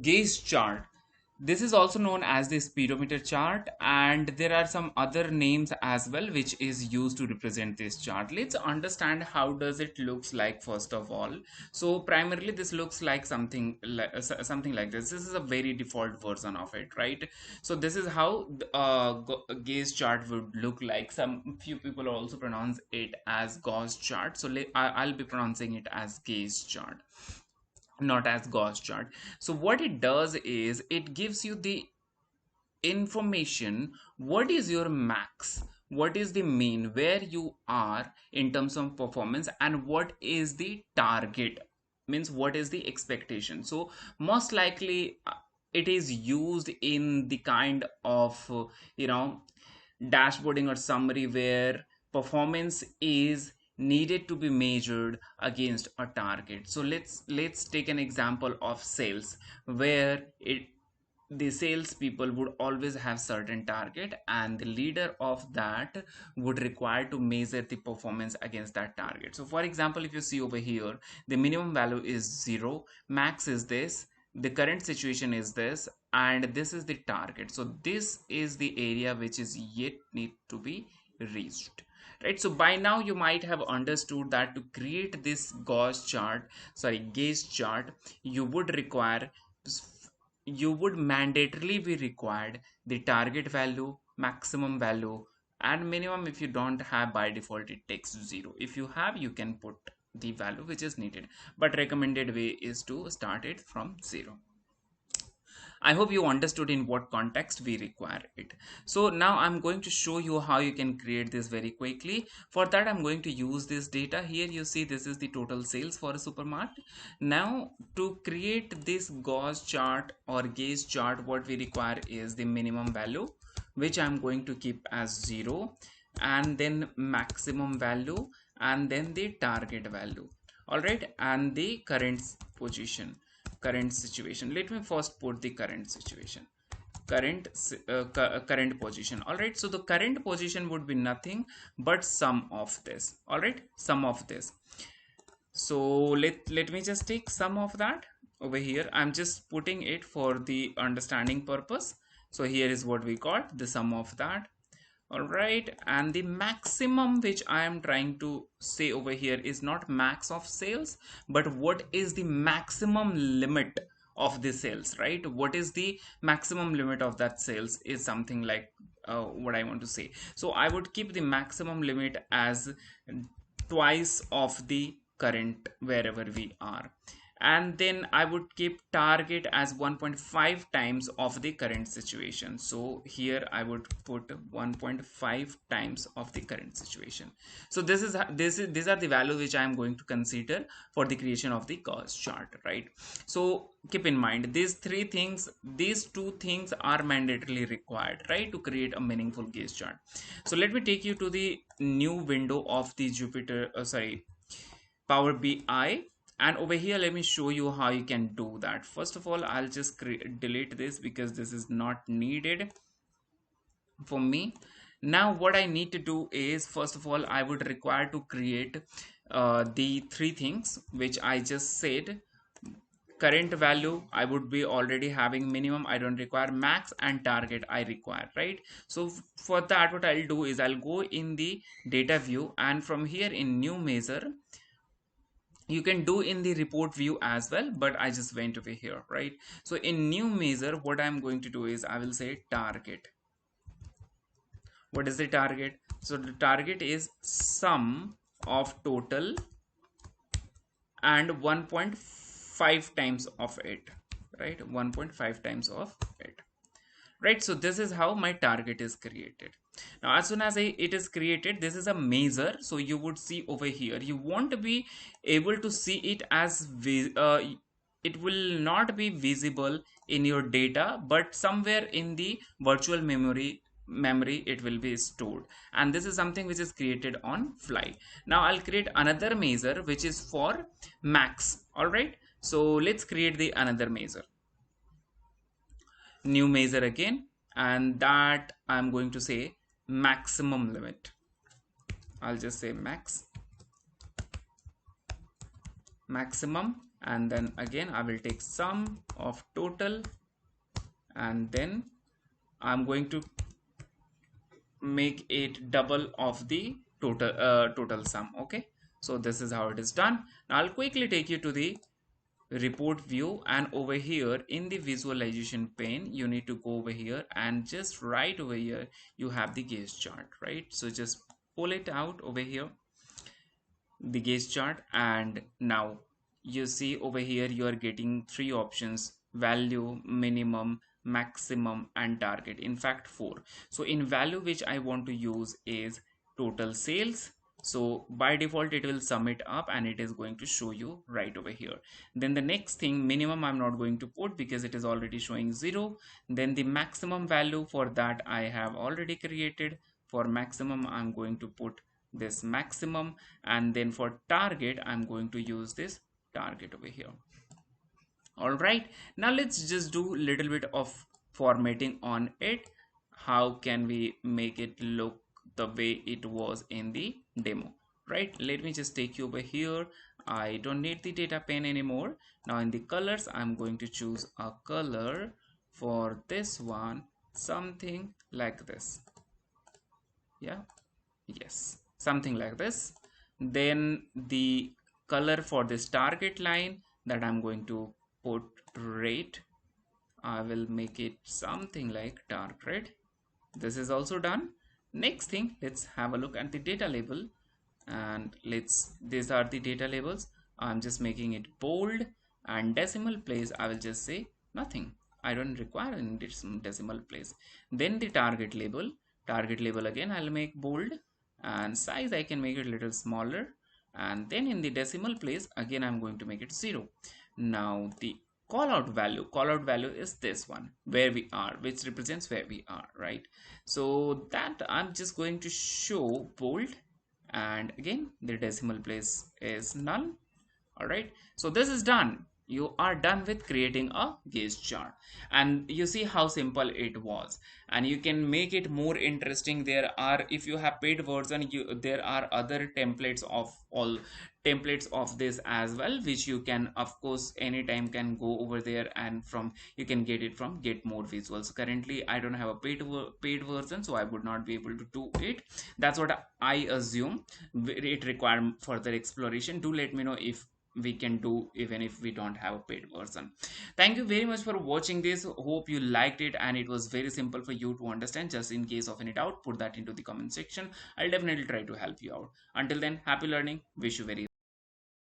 Gauge chart. This is also known as the speedometer chart, and there are some other names as well which is used to represent this chart. Let's understand how does it looks like first of all. So primarily this looks like something like this. This is a very default version of it, right? So this is how the gauge chart would look like. Some few people also pronounce it as gauge chart, so I'll be pronouncing it as gauge chart, not as Gauss chart. So what it does is it gives you the information, what is your max, what is the mean where you are in terms of performance, and what is the target, means what is the expectation. So most likely it is used in the kind of dashboarding or summary where performance is needed to be measured against a target. So let's take an example of sales where it the sales people would always have certain target, and the leader of that would require to measure the performance against that target. So for example, if you see over here, the minimum value is 0, max is this, the current situation is this, and this is the target. So this is the area which is yet need to be reached, right? So by now you might have understood that to create this gauge chart, you would require, you would mandatorily be required the target value, maximum value, and minimum. If you don't have, by default it takes 0. If you have, you can put the value which is needed, but recommended way is to start it from 0. I hope you understood in what context we require it. So now I'm going to show you how you can create this very quickly. For that, I'm going to use this data. Here you see this is the total sales for a supermarket. Now to create this Gauss chart or gauge chart, what we require is the minimum value, which I'm going to keep as 0, and then maximum value, and then the target value. All right, and the current situation. Let me first put the current situation, current position. All right, so the current position would be nothing but sum of this. All right, sum of this. So let me just take sum of that over here. I'm just putting it for the understanding purpose. So here is what we got, the sum of that. All right, and the maximum which I am trying to say over here is not max of sales, but what is the maximum limit of the sales, right? What is the maximum limit of that sales is something like what I want to say. So I would keep the maximum limit as twice of the current wherever we are, and then I would keep target as 1.5 times of the current situation. So here I would put 1.5 times of the current situation. So these are the value which I am going to consider for the creation of the Gauss chart, right? So keep in mind these two things are mandatorily required, right, to create a meaningful gauge chart. So let me take you to the new window of the Power BI, and over here let me show you how you can do that. First of all, I'll just delete this because this is not needed for me. Now what I need to do is, first of all, I would require to create the three things which I just said. Current value I would be already having, minimum I don't require, max and target I require, right? So for that, what I'll do is I'll go in the data view, and from here in new measure, you can do in the report view as well, but I just went over here, right? So in new measure, what I'm going to do is I will say target. What is the target? So the target is sum of total and 1.5 times of it, right? 1.5 times of it, right? So this is how my target is created. Now as soon as it is created, this is a measure. So you would see over here, you won't be able to see it as it will not be visible in your data, but somewhere in the virtual memory it will be stored, and this is something which is created on fly. Now I'll create another measure which is for max. All right, so let's create the another measure, new measure again, and that I'm going to say maximum limit. I'll just say maximum and then again I will take sum of total, and then I'm going to make it double of the total sum. Okay, so this is how it is done. Now I'll quickly take you to the report view, and over here in the visualization pane you need to go over here, and just right over here you have the gauge chart, right? So just pull it out over here, the gauge chart, and now you see over here you are getting three options: value, minimum, maximum, and target. In fact, four. So in value, which I want to use is total sales. So by default it will sum it up and it is going to show you right over here. Then the next thing, minimum, I'm not going to put because it is already showing 0. Then the maximum value, for that I have already created. For maximum I'm going to put this maximum, and then for target I'm going to use this target over here. All right, now let's just do a little bit of formatting on it. How can we make it look the way it was in the demo? Right, let me just take you over here. I don't need the data pane anymore. Now in the colors I'm going to choose a color for this one, something like this. Yeah, yes, something like this. Then the color for this target line, that I'm going to put red. I will make it something like dark red. This is also done. Next thing, let's have a look at the data label, and these are the data labels. I'm just making it bold, and decimal place I will just say nothing. I don't require any decimal place. Then the target label again I'll make bold, and size I can make it a little smaller, and then in the decimal place again I'm going to make it 0. Now the call out value is this one, where we are, which represents where we are, right? So that I'm just going to show bold, and again the decimal place is null. All right, so this is done. You are done with creating a gauge chart, and you see how simple it was. And you can make it more interesting. There are, if you have paid version, there are other templates of this as well, which you can of course anytime can go over there, and from you can get it from get more visuals. Currently I don't have a paid version, so I would not be able to do it. That's what I assume. It require further exploration. Do let me know if we can do, even if we don't have a paid version. Thank you very much for watching this. Hope you liked it and it was very simple for you to understand. Just in case of any doubt, put that into the comment section. I'll definitely try to help you out. Until then, happy learning. Wish you very